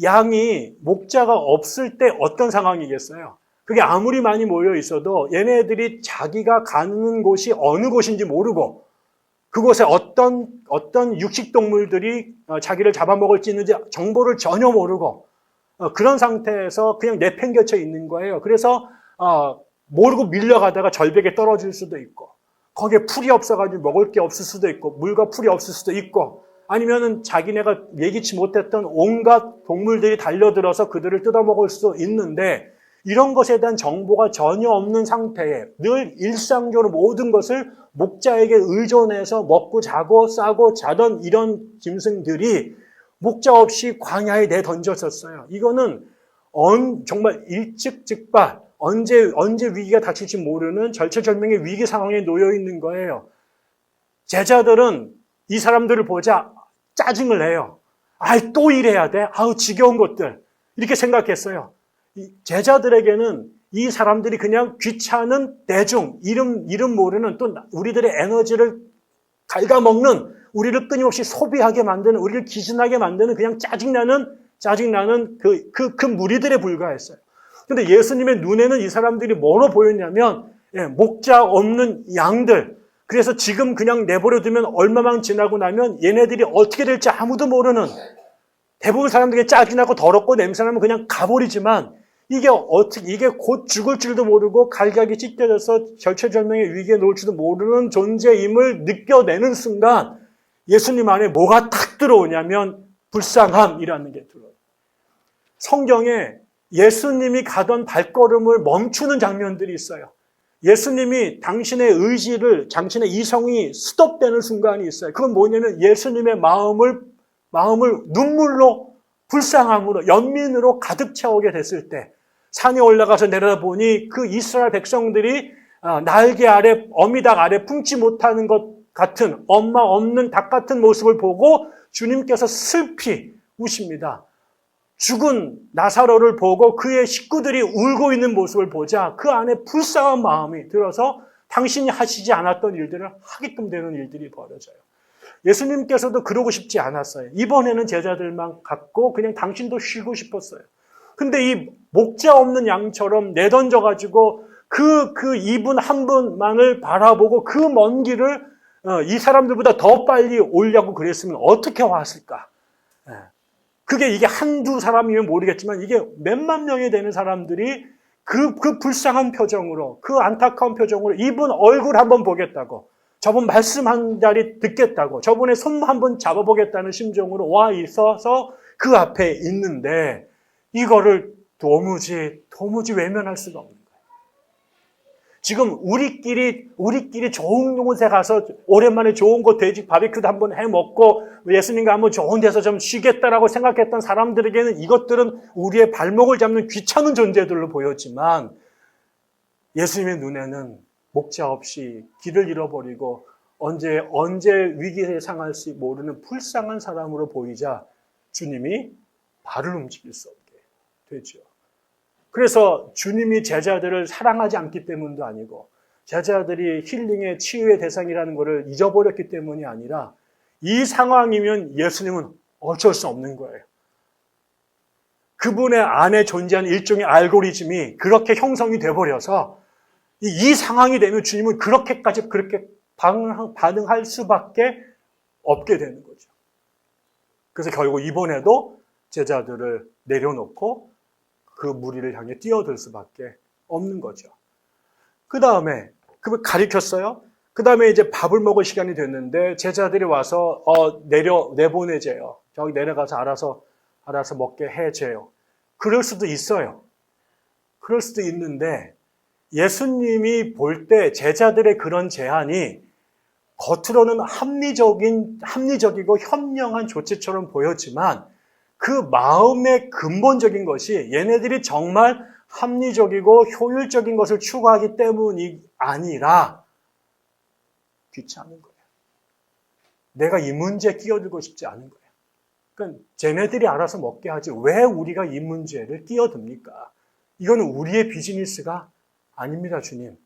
양이 목자가 없을 때 어떤 상황이겠어요? 그게 아무리 많이 모여 있어도 얘네들이 자기가 가는 곳이 어느 곳인지 모르고 그곳에 어떤 육식동물들이 자기를 잡아먹을지 있는지 정보를 전혀 모르고 그런 상태에서 그냥 내팽겨쳐 있는 거예요. 그래서 모르고 밀려가다가 절벽에 떨어질 수도 있고 거기에 풀이 없어가지고 먹을 게 없을 수도 있고 물과 풀이 없을 수도 있고 아니면은 자기네가 예기치 못했던 온갖 동물들이 달려들어서 그들을 뜯어먹을 수도 있는데 이런 것에 대한 정보가 전혀 없는 상태에 늘 일상적으로 모든 것을 목자에게 의존해서 먹고 자고 싸고 자던 이런 짐승들이 목자 없이 광야에 내던졌었어요. 이거는 정말 일찍즉발 언제 위기가 닥칠지 모르는 절체절명의 위기 상황에 놓여 있는 거예요. 제자들은 이 사람들을 보자 짜증을 내요. 또 이래야 돼? 지겨운 것들. 이렇게 생각했어요. 제자들에게는 이 사람들이 그냥 귀찮은 대중, 이름 모르는 또 우리들의 에너지를 갉아먹는, 우리를 끊임없이 소비하게 만드는, 우리를 기진하게 만드는 그냥 짜증나는 그 무리들에 불과했어요. 근데 예수님의 눈에는 이 사람들이 뭐로 보였냐면, 목자 없는 양들. 그래서 지금 그냥 내버려두면 얼마만 지나고 나면 얘네들이 어떻게 될지 아무도 모르는, 대부분 사람들이 짜증나고 더럽고 냄새나면 그냥 가버리지만 이게 곧 죽을 줄도 모르고 갈각이 찢겨져서 절체절명의 위기에 놓을지도 모르는 존재임을 느껴내는 순간 예수님 안에 뭐가 탁 들어오냐면 불쌍함이라는 게 들어요. 성경에 예수님이 가던 발걸음을 멈추는 장면들이 있어요. 예수님이 당신의 이성이 스톱되는 순간이 있어요. 그건 뭐냐면 예수님의 마음을 눈물로, 불쌍함으로, 연민으로 가득 채우게 됐을 때 산에 올라가서 내려다보니 그 이스라엘 백성들이 날개 아래, 어미닭 아래 품지 못하는 것 같은 엄마 없는 닭 같은 모습을 보고 주님께서 슬피 우십니다. 죽은 나사로를 보고 그의 식구들이 울고 있는 모습을 보자 그 안에 불쌍한 마음이 들어서 당신이 하시지 않았던 일들을 하게끔 되는 일들이 벌어져요. 예수님께서도 그러고 싶지 않았어요. 이번에는 제자들만 갖고 그냥 당신도 쉬고 싶었어요. 근데 이 목자 없는 양처럼 내던져가지고 그 이분 한 분만을 바라보고 그 먼 길을 이 사람들보다 더 빨리 오려고 그랬으면 어떻게 왔을까? 이게 한두 사람이면 모르겠지만 이게 몇만 명이 되는 사람들이 그 불쌍한 표정으로, 그 안타까운 표정으로 이분 얼굴 한번 보겠다고, 저분 말씀 한 자리 듣겠다고, 저분의 손 한번 잡아보겠다는 심정으로 와 있어서 그 앞에 있는데 이거를 도무지 외면할 수가 없는 거예요. 지금 우리끼리 좋은 곳에 가서 오랜만에 좋은 곳 돼지 바비큐도 한번 해 먹고 예수님과 한번 좋은 데서 좀 쉬겠다라고 생각했던 사람들에게는 이것들은 우리의 발목을 잡는 귀찮은 존재들로 보였지만 예수님의 눈에는 목자 없이 길을 잃어버리고 언제 위기에 상할지 모르는 불쌍한 사람으로 보이자 주님이 발을 움직일 수 없게 되죠. 그래서 주님이 제자들을 사랑하지 않기 때문도 아니고 제자들이 힐링의 치유의 대상이라는 것을 잊어버렸기 때문이 아니라 이 상황이면 예수님은 어쩔 수 없는 거예요. 그분의 안에 존재하는 일종의 알고리즘이 그렇게 형성이 돼버려서 이 상황이 되면 주님은 그렇게 반응할 수밖에 없게 되는 거죠. 그래서 결국 이번에도 제자들을 내려놓고 그 무리를 향해 뛰어들 수밖에 없는 거죠. 그 다음에 그걸 가리켰어요. 그 다음에 이제 밥을 먹을 시간이 됐는데 제자들이 와서 내보내재요. 저기 내려가서 알아서 먹게 해재요. 그럴 수도 있어요. 그럴 수도 있는데 예수님이 볼 때 제자들의 그런 제안이 겉으로는 합리적이고 현명한 조치처럼 보였지만 그 마음의 근본적인 것이 얘네들이 정말 합리적이고 효율적인 것을 추구하기 때문이 아니라 귀찮은 거예요. 내가 이 문제에 끼어들고 싶지 않은 거예요. 그러니까 쟤네들이 알아서 먹게 하지 왜 우리가 이 문제를 끼어듭니까? 이거는 우리의 비즈니스가 아닙니다, 주님.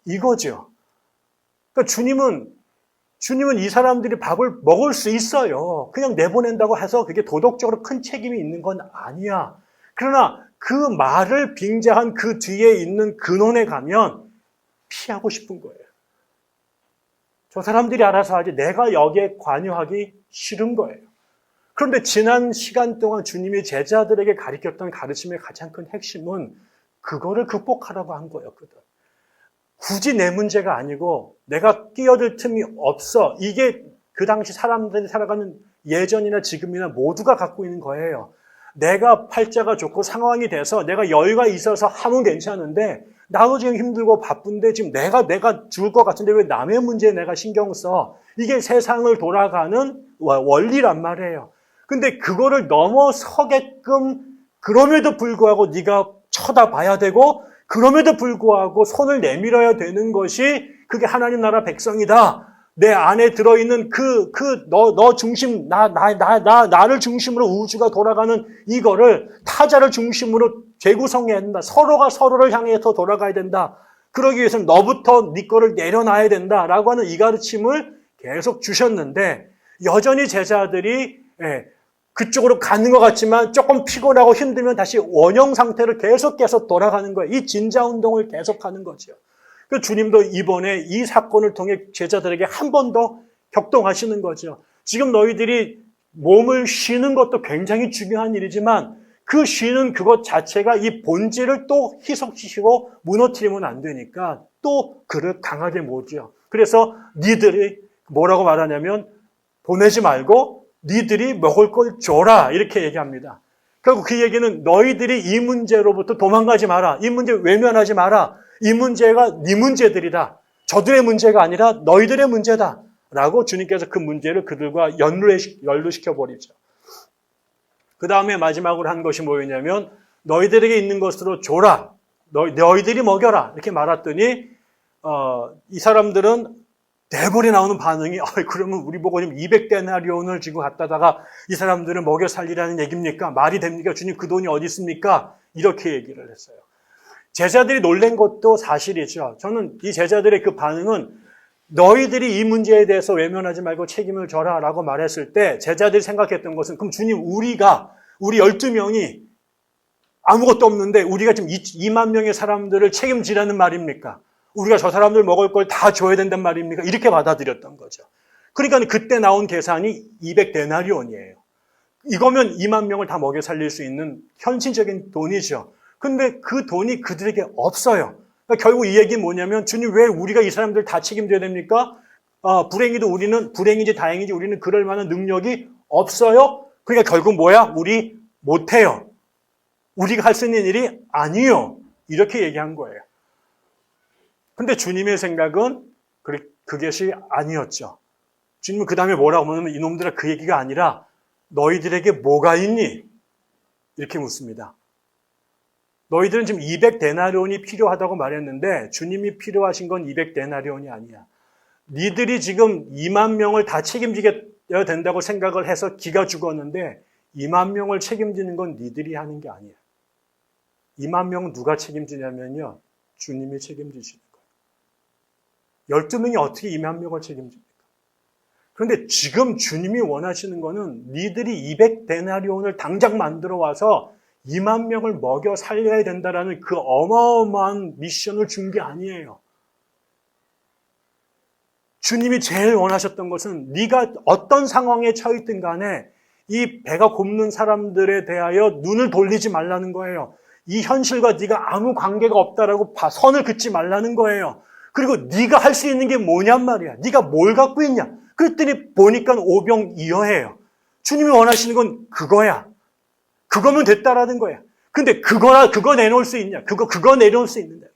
이거죠. 그러니까 주님은 이 사람들이 밥을 먹을 수 있어요. 그냥 내보낸다고 해서 그게 도덕적으로 큰 책임이 있는 건 아니야. 그러나 그 말을 빙자한 그 뒤에 있는 근원에 가면 피하고 싶은 거예요. 저 사람들이 알아서 하지 내가 여기에 관여하기 싫은 거예요. 그런데 지난 시간 동안 주님이 제자들에게 가르쳤던 가르침의 가장 큰 핵심은 그거를 극복하라고 한 거였거든. 굳이 내 문제가 아니고 내가 끼어들 틈이 없어. 이게 그 당시 사람들이 살아가는 예전이나 지금이나 모두가 갖고 있는 거예요. 내가 팔자가 좋고 상황이 돼서 내가 여유가 있어서 하면 괜찮은데 나도 지금 힘들고 바쁜데 지금 내가 죽을 것 같은데 왜 남의 문제에 내가 신경 써? 이게 세상을 돌아가는 원리란 말이에요. 근데 그거를 넘어서게끔 그럼에도 불구하고 네가 쳐다봐야 되고 그럼에도 불구하고 손을 내밀어야 되는 것이 그게 하나님 나라 백성이다. 내 안에 들어있는 너 중심, 나를 중심으로 우주가 돌아가는 이거를 타자를 중심으로 재구성해야 된다. 서로가 서로를 향해서 돌아가야 된다. 그러기 위해서는 너부터 네 거를 내려놔야 된다. 라고 하는 이 가르침을 계속 주셨는데 여전히 제자들이 그쪽으로 가는 것 같지만 조금 피곤하고 힘들면 다시 원형 상태를 계속해서 돌아가는 거예요. 이 진자운동을 계속하는 거죠. 그 주님도 이번에 이 사건을 통해 제자들에게 한 번 더 격동하시는 거죠. 지금 너희들이 몸을 쉬는 것도 굉장히 중요한 일이지만 그 쉬는 그것 자체가 이 본질을 또 희석시키고 무너뜨리면 안 되니까 또 그를 강하게 모으죠. 그래서 니들이 뭐라고 말하냐면 보내지 말고 니들이 먹을 걸 줘라 이렇게 얘기합니다. 결국 그 얘기는 너희들이 이 문제로부터 도망가지 마라. 이 문제 외면하지 마라. 이 문제가 네 문제들이다. 저들의 문제가 아니라 너희들의 문제다. 라고 주님께서 그 문제를 그들과 연루시켜버리죠. 그 다음에 마지막으로 한 것이 뭐였냐면 너희들에게 있는 것으로 줘라. 너희들이 먹여라. 이렇게 말했더니 이 사람들은 대본에 나오는 반응이 그러면 우리 보고 지금 200데나리온을 지금 갖다다가 이 사람들은 먹여 살리라는 얘기입니까? 말이 됩니까? 주님 그 돈이 어디 있습니까? 이렇게 얘기를 했어요. 제자들이 놀란 것도 사실이죠. 저는 이 제자들의 그 반응은 너희들이 이 문제에 대해서 외면하지 말고 책임을 져라 라고 말했을 때 제자들이 생각했던 것은 그럼 주님 우리 12명이 아무것도 없는데 우리가 지금 2만 명의 사람들을 책임지라는 말입니까? 우리가 저 사람들 먹을 걸 다 줘야 된단 말입니까? 이렇게 받아들였던 거죠. 그러니까 그때 나온 계산이 200데나리온이에요. 이거면 2만 명을 다 먹여 살릴 수 있는 현실적인 돈이죠. 근데 그 돈이 그들에게 없어요. 그러니까 결국 이 얘기는 뭐냐면 주님 왜 우리가 이 사람들 다 책임져야 됩니까? 불행인지 다행인지 우리는 그럴 만한 능력이 없어요. 그러니까 결국 뭐야? 우리 못해요. 우리가 할 수 있는 일이 아니요. 이렇게 얘기한 거예요. 근데 주님의 생각은 그것이 아니었죠. 주님은 그 다음에 뭐라고 하냐면 이놈들아 그 얘기가 아니라 너희들에게 뭐가 있니? 이렇게 묻습니다. 너희들은 지금 200데나리온이 필요하다고 말했는데 주님이 필요하신 건 200데나리온이 아니야. 니들이 지금 2만 명을 다 책임지게 된다고 생각을 해서 기가 죽었는데 2만 명을 책임지는 건 니들이 하는 게 아니야. 2만 명은 누가 책임지냐면요. 주님이 책임지시는 거예요. 12명이 어떻게 2만 명을 책임집니까? 그런데 지금 주님이 원하시는 거는 니들이 200데나리온을 당장 만들어 와서 2만 명을 먹여 살려야 된다라는 그 어마어마한 미션을 준 게 아니에요. 주님이 제일 원하셨던 것은 네가 어떤 상황에 처했든 간에 이 배가 고픈 사람들에 대하여 눈을 돌리지 말라는 거예요. 이 현실과 네가 아무 관계가 없다라고 선을 긋지 말라는 거예요. 그리고 네가 할 수 있는 게 뭐냔 말이야. 네가 뭘 갖고 있냐. 그랬더니 보니까 오병이어예요. 주님이 원하시는 건 그거야. 그거면 됐다라는 거야. 근데 그거 내놓을 수 있냐? 그거 내놓을 수 있는데.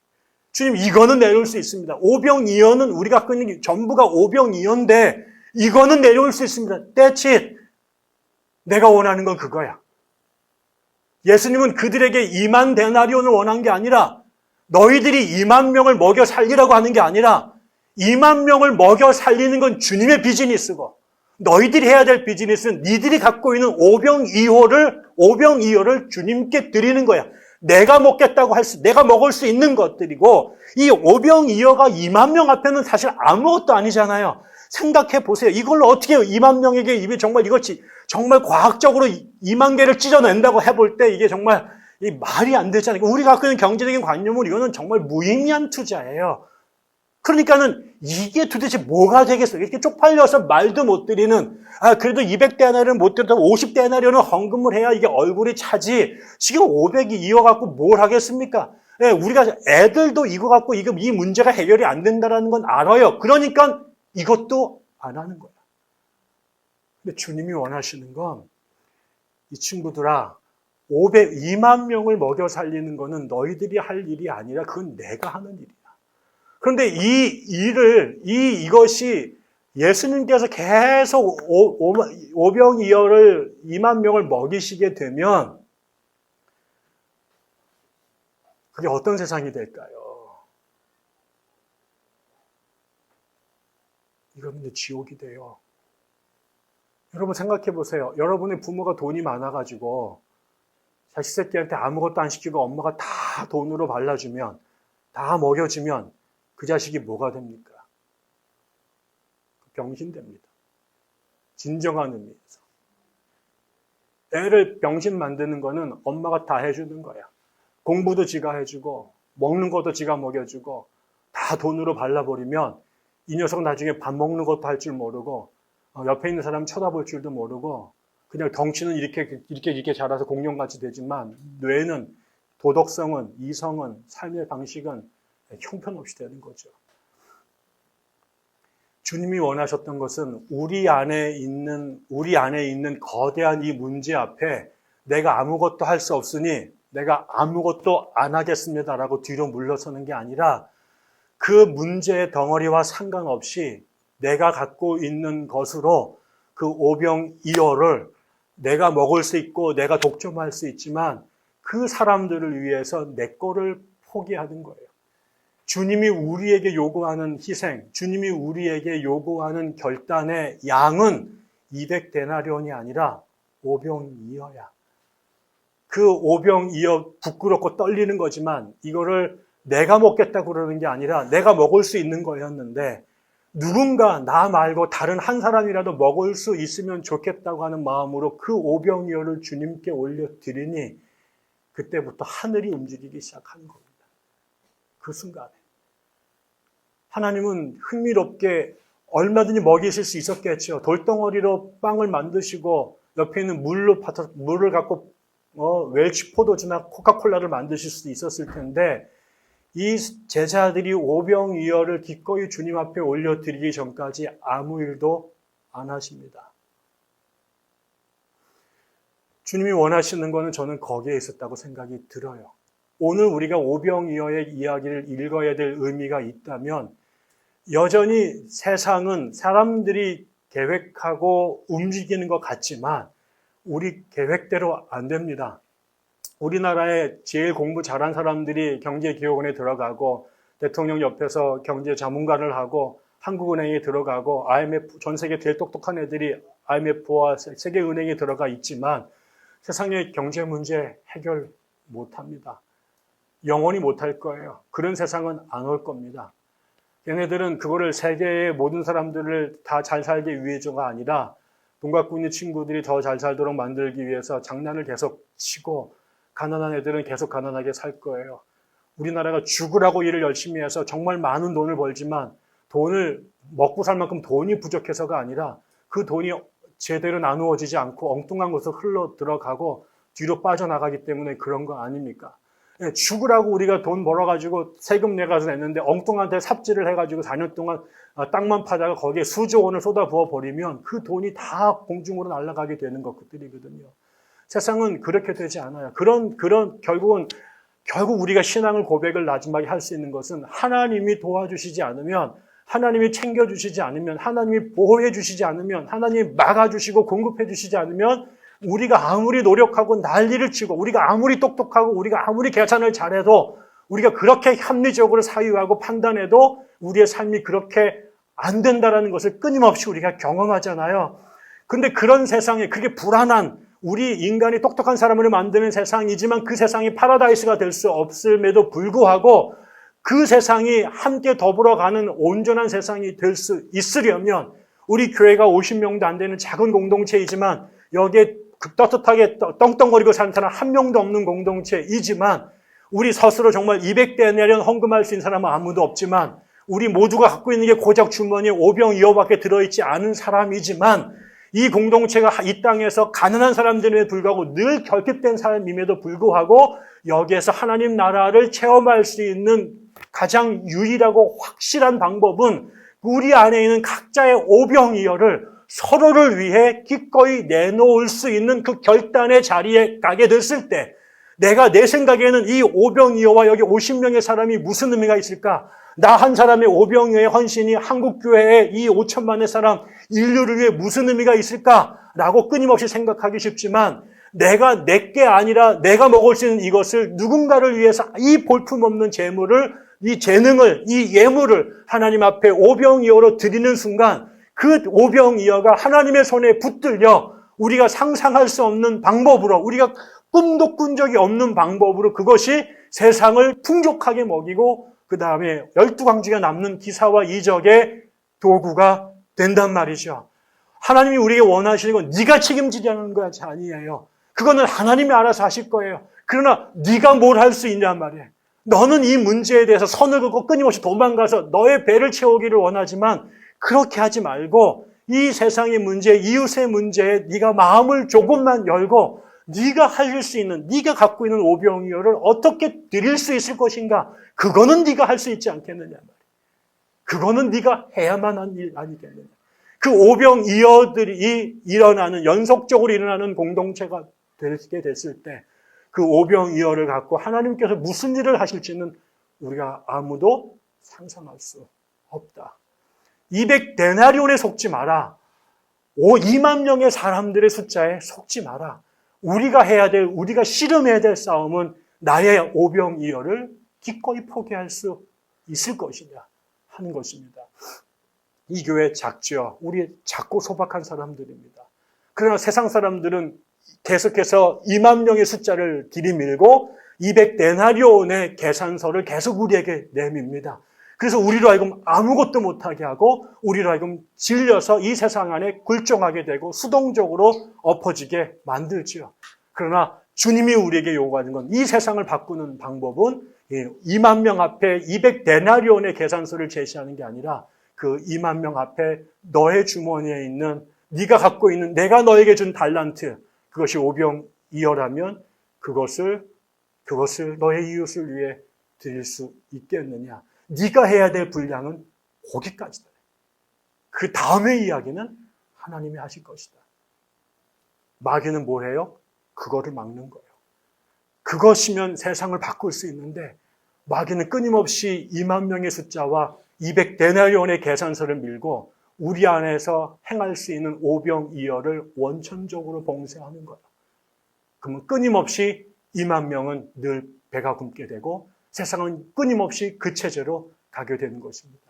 주님 이거는 내놓을 수 있습니다. 오병이어는 우리가 갖고 있는 게 전부가 오병이어인데 이거는 내놓을 수 있습니다. That's it. 내가 원하는 건 그거야. 예수님은 그들에게 2만 데나리온을 원한 게 아니라 너희들이 2만 명을 먹여 살리라고 하는 게 아니라 2만 명을 먹여 살리는 건 주님의 비즈니스고 너희들이 해야 될 비즈니스는 니들이 갖고 있는 오병이어를 주님께 드리는 거야. 내가 먹겠다고 내가 먹을 수 있는 것들이고 이 오병이어가 2만 명 앞에는 사실 아무것도 아니잖아요. 생각해 보세요. 이걸로 어떻게 2만 명에게 입에 정말 이것이 정말 과학적으로 2만 개를 찢어낸다고 해볼 때 이게 정말 이 말이 안 되잖아요. 우리가 갖고 있는 경제적인 관념은 이거는 정말 무의미한 투자예요. 그러니까는 이게 도대체 뭐가 되겠어요? 이렇게 쪽팔려서 말도 못 드리는, 그래도 200데나리온 못 드려도 50데나리온은 헌금을 해야 이게 얼굴이 차지. 지금 500이 이어갖고 뭘 하겠습니까? 예, 우리가 애들도 이거 갖고 이 문제가 해결이 안 된다는 건 알아요. 그러니까 이것도 안 하는 거야. 근데 주님이 원하시는 건 이 친구들아, 2만 명을 먹여 살리는 거는 너희들이 할 일이 아니라 그건 내가 하는 일이야. 그런데 이것이 예수님께서 계속 오병이어를 2만 명을 먹이시게 되면 그게 어떤 세상이 될까요? 이거는 지옥이 돼요. 여러분 생각해 보세요. 여러분의 부모가 돈이 많아가지고 자식 새끼한테 아무것도 안 시키고 엄마가 다 돈으로 발라주면 다 먹여주면 그 자식이 뭐가 됩니까? 병신됩니다. 진정한 의미에서. 애를 병신 만드는 거는 엄마가 다 해주는 거야. 공부도 지가 해주고 먹는 것도 지가 먹여주고 다 돈으로 발라버리면 이 녀석 나중에 밥 먹는 것도 할 줄 모르고 옆에 있는 사람 쳐다볼 줄도 모르고 그냥 덩치는 이렇게 자라서 공룡같이 되지만 뇌는 도덕성은 이성은 삶의 방식은 형편없이 되는 거죠. 주님이 원하셨던 것은 우리 안에 있는 거대한 이 문제 앞에 내가 아무것도 할 수 없으니 내가 아무것도 안 하겠습니다라고 뒤로 물러서는 게 아니라 그 문제의 덩어리와 상관없이 내가 갖고 있는 것으로 그 오병이어를 내가 먹을 수 있고 내가 독점할 수 있지만 그 사람들을 위해서 내 거를 포기하는 거예요. 주님이 우리에게 요구하는 희생, 주님이 우리에게 요구하는 결단의 양은 200데나리온이 아니라 오병이어야. 그 오병이어 부끄럽고 떨리는 거지만 이거를 내가 먹겠다고 그러는 게 아니라 내가 먹을 수 있는 거였는데 누군가 나 말고 다른 한 사람이라도 먹을 수 있으면 좋겠다고 하는 마음으로 그 오병이어를 주님께 올려드리니 그때부터 하늘이 움직이기 시작하는 겁니다. 그 순간에. 하나님은 흥미롭게 얼마든지 먹이실 수 있었겠죠. 돌덩어리로 빵을 만드시고 옆에 있는 물을 갖고 웰치 포도주나 코카콜라를 만드실 수도 있었을 텐데 이 제자들이 오병이어를 기꺼이 주님 앞에 올려드리기 전까지 아무 일도 안 하십니다. 주님이 원하시는 거는 저는 거기에 있었다고 생각이 들어요. 오늘 우리가 오병이어의 이야기를 읽어야 될 의미가 있다면 여전히 세상은 사람들이 계획하고 움직이는 것 같지만 우리 계획대로 안 됩니다. 우리나라에 제일 공부 잘한 사람들이 경제기획원에 들어가고 대통령 옆에서 경제 자문관을 하고 한국은행에 들어가고 IMF, 전 세계 제일 똑똑한 애들이 IMF와 세계은행에 들어가 있지만 세상의 경제 문제 해결 못합니다. 영원히 못할 거예요. 그런 세상은 안 올 겁니다. 얘네들은 그거를 세계의 모든 사람들을 다 잘 살기 위해서가 아니라 돈 갖고 있는 친구들이 더 잘 살도록 만들기 위해서 장난을 계속 치고 가난한 애들은 계속 가난하게 살 거예요. 우리나라가 죽으라고 일을 열심히 해서 정말 많은 돈을 벌지만 돈을 먹고 살 만큼 돈이 부족해서가 아니라 그 돈이 제대로 나누어지지 않고 엉뚱한 곳으로 흘러 들어가고 뒤로 빠져나가기 때문에 그런 거 아닙니까? 죽으라고 우리가 돈 벌어가지고 세금 내가서 냈는데 엉뚱한 데 삽질을 해가지고 4년 동안 땅만 파다가 거기에 수조 원을 쏟아부어 버리면 그 돈이 다 공중으로 날아가게 되는 것들이거든요. 세상은 그렇게 되지 않아요. 결국 우리가 신앙을 고백을 마지막에 할 수 있는 것은 하나님이 도와주시지 않으면, 하나님이 챙겨주시지 않으면, 하나님이 보호해 주시지 않으면, 하나님이 막아주시고 공급해 주시지 않으면 우리가 아무리 노력하고 난리를 치고 우리가 아무리 똑똑하고 우리가 아무리 계산을 잘해도 우리가 그렇게 합리적으로 사유하고 판단해도 우리의 삶이 그렇게 안 된다는 것을 끊임없이 우리가 경험하잖아요. 근데 그런 세상에 그게 불안한 우리 인간이 똑똑한 사람을 만드는 세상이지만 그 세상이 파라다이스가 될 수 없음에도 불구하고 그 세상이 함께 더불어가는 온전한 세상이 될 수 있으려면 우리 교회가 50명도 안 되는 작은 공동체이지만 여기에 떳떳하게 떵떵거리고 사는 사람 한 명도 없는 공동체이지만 우리 스스로 정말 200데나리온 헌금할 수 있는 사람은 아무도 없지만 우리 모두가 갖고 있는 게 고작 주머니에 오병이어밖에 들어있지 않은 사람이지만 이 공동체가 이 땅에서 가난한 사람들에 불구하고 늘 결핍된 사람임에도 불구하고 여기에서 하나님 나라를 체험할 수 있는 가장 유일하고 확실한 방법은 우리 안에 있는 각자의 오병이어를 서로를 위해 기꺼이 내놓을 수 있는 그 결단의 자리에 가게 됐을 때 내가 내 생각에는 이 오병이어와 여기 50명의 사람이 무슨 의미가 있을까? 나 한 사람의 오병이어의 헌신이 한국교회의 이 5천만의 사람 인류를 위해 무슨 의미가 있을까라고 끊임없이 생각하기 쉽지만 내가 내게 아니라 내가 먹을 수 있는 이것을 누군가를 위해서 이 볼품없는 재물을 이 재능을 이 예물을 하나님 앞에 오병이어로 드리는 순간 그 오병이어가 하나님의 손에 붙들려 우리가 상상할 수 없는 방법으로 우리가 꿈도 꾼 적이 없는 방법으로 그것이 세상을 풍족하게 먹이고 그 다음에 12광지가 남는 기사와 이적의 도구가 된단 말이죠. 하나님이 우리에게 원하시는 건 네가 책임지려는 것이 아니에요. 그거는 하나님이 알아서 하실 거예요. 그러나 네가 뭘 할 수 있냔 말이에요. 너는 이 문제에 대해서 선을 긋고 끊임없이 도망가서 너의 배를 채우기를 원하지만 그렇게 하지 말고 이 세상의 문제, 이웃의 문제에 네가 마음을 조금만 열고 네가 할 수 있는, 네가 갖고 있는 오병이어를 어떻게 드릴 수 있을 것인가? 그거는 네가 할 수 있지 않겠느냐 말이에요. 그거는 네가 해야만 한 일 아니겠느냐. 그 오병이어들이 일어나는, 연속적으로 일어나는 공동체가 되게 됐을 때 그 오병이어를 갖고 하나님께서 무슨 일을 하실지는 우리가 아무도 상상할 수 없다. 200데나리온에 속지 마라. 2만 명의 사람들의 숫자에 속지 마라. 우리가 해야 될, 우리가 씨름해야 될 싸움은 나의 오병이어를 기꺼이 포기할 수 있을 것이냐 하는 것입니다. 이 교회 작죠. 우리 작고 소박한 사람들입니다. 그러나 세상 사람들은 계속해서 2만 명의 숫자를 들이밀고 200데나리온의 계산서를 계속 우리에게 내밉니다. 그래서 우리로 하여금 아무것도 못하게 하고 우리로 하여금 질려서 이 세상 안에 굴종하게 되고 수동적으로 엎어지게 만들죠. 그러나 주님이 우리에게 요구하는 건 이 세상을 바꾸는 방법은 2만 명 앞에 200데나리온의 계산서를 제시하는 게 아니라 그 2만 명 앞에 너의 주머니에 있는 네가 갖고 있는 내가 너에게 준 달란트 그것이 오병이어라면 그것을 너의 이웃을 위해 드릴 수 있겠느냐. 네가 해야 될 분량은 거기까지다. 그 다음의 이야기는 하나님이 하실 것이다. 마귀는 뭘 해요? 그거를 막는 거예요. 그것이면 세상을 바꿀 수 있는데 마귀는 끊임없이 2만 명의 숫자와 200데나리온의 계산서를 밀고 우리 안에서 행할 수 있는 오병이어를 원천적으로 봉쇄하는 거예요. 그러면 끊임없이 2만 명은 늘 배가 굶게 되고 세상은 끊임없이 그 체제로 가게 되는 것입니다.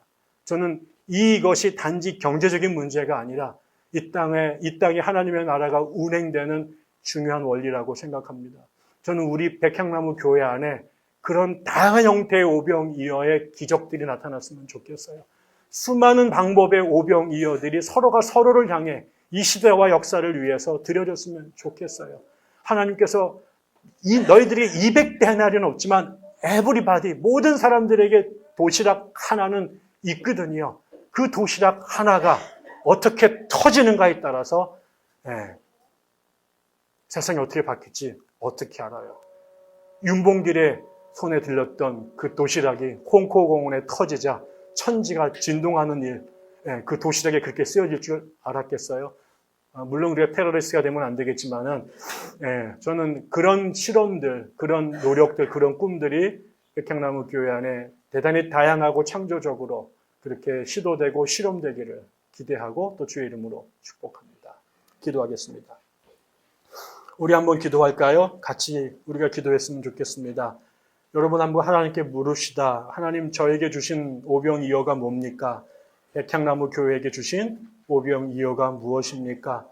저는 이것이 단지 경제적인 문제가 아니라 이 땅에 하나님의 나라가 운행되는 중요한 원리라고 생각합니다. 저는 우리 백향나무 교회 안에 그런 다양한 형태의 오병이어의 기적들이 나타났으면 좋겠어요. 수많은 방법의 오병이어들이 서로가 서로를 향해 이 시대와 역사를 위해서 드려졌으면 좋겠어요. 하나님께서 너희들이 200데나리는 없지만 에브리바디 모든 사람들에게 도시락 하나는 있거든요. 그 도시락 하나가 어떻게 터지는가에 따라서 세상이 어떻게 바뀔지 어떻게 알아요. 윤봉길의 손에 들렸던 그 도시락이 홍코공원에 터지자 천지가 진동하는 일, 그 도시락에 그렇게 쓰여질 줄 알았겠어요? 물론 우리가 테러리스트가 되면 안 되겠지만은, 저는 그런 실험들, 그런 노력들, 그런 꿈들이 백향나무 교회 안에 대단히 다양하고 창조적으로 그렇게 시도되고 실험되기를 기대하고 또 주의 이름으로 축복합니다. 기도하겠습니다. 우리 한번 기도할까요? 같이 우리가 기도했으면 좋겠습니다. 여러분 한번 하나님께 물읍시다. 하나님 저에게 주신 오병이어가 뭡니까? 백향나무 교회에게 주신 오병이어가 무엇입니까?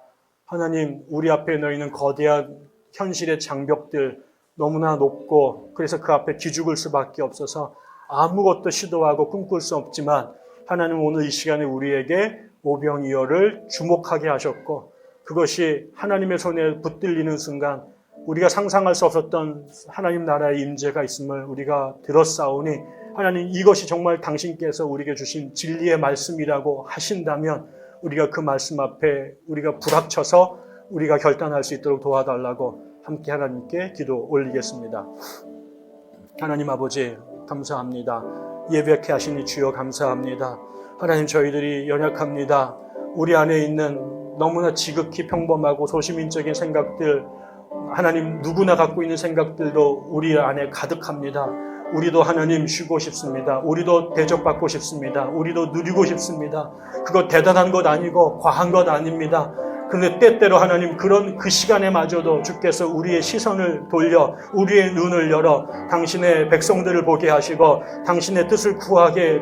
하나님 우리 앞에 놓이는 거대한 현실의 장벽들 너무나 높고 그래서 그 앞에 기죽을 수밖에 없어서 아무것도 시도하고 꿈꿀 수 없지만 하나님 오늘 이 시간에 우리에게 오병이어를 주목하게 하셨고 그것이 하나님의 손에 붙들리는 순간 우리가 상상할 수 없었던 하나님 나라의 임재가 있음을 우리가 들었사오니 하나님 이것이 정말 당신께서 우리에게 주신 진리의 말씀이라고 하신다면 우리가 그 말씀 앞에 우리가 불합쳐서 우리가 결단할 수 있도록 도와달라고 함께 하나님께 기도 올리겠습니다. 하나님 아버지 감사합니다. 예배케 하시니 주여 감사합니다. 하나님 저희들이 연약합니다. 우리 안에 있는 너무나 지극히 평범하고 소시민적인 생각들 하나님 누구나 갖고 있는 생각들도 우리 안에 가득합니다. 우리도 하나님 쉬고 싶습니다. 우리도 대접받고 싶습니다. 우리도 누리고 싶습니다. 그거 대단한 것 아니고 과한 것 아닙니다. 그런데 때때로 하나님 그런 그 시간에마저도 주께서 우리의 시선을 돌려 우리의 눈을 열어 당신의 백성들을 보게 하시고 당신의 뜻을 구하게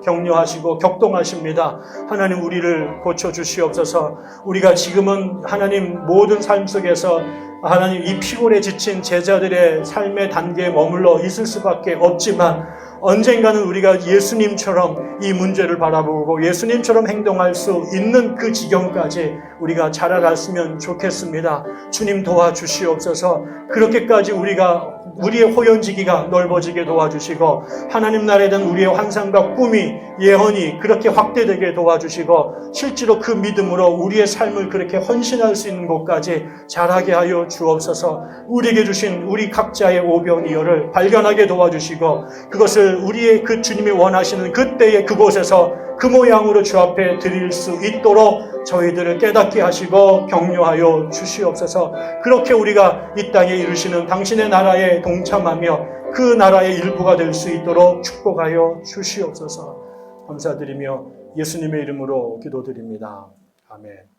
격려하시고 격동하십니다. 하나님 우리를 고쳐주시옵소서. 우리가 지금은 하나님 모든 삶 속에서 하나님 이 피곤에 지친 제자들의 삶의 단계에 머물러 있을 수밖에 없지만 언젠가는 우리가 예수님처럼 이 문제를 바라보고 예수님처럼 행동할 수 있는 그 지경까지 우리가 자라갔으면 좋겠습니다. 주님 도와주시옵소서. 그렇게까지 우리의 호연지기가 넓어지게 도와주시고 하나님 나라에 대한 우리의 환상과 꿈이 예언이 그렇게 확대되게 도와주시고 실제로 그 믿음으로 우리의 삶을 그렇게 헌신할 수 있는 곳까지 자라게 하여 주옵소서. 우리에게 주신 우리 각자의 오병이어를 발견하게 도와주시고 그것을 우리의 그 주님이 원하시는 그때의 그곳에서 그 모양으로 주 앞에 드릴 수 있도록 저희들을 깨닫게 하시고 격려하여 주시옵소서. 그렇게 우리가 이 땅에 이루시는 당신의 나라에 동참하며 그 나라의 일부가 될 수 있도록 축복하여 주시옵소서. 감사드리며 예수님의 이름으로 기도드립니다. 아멘.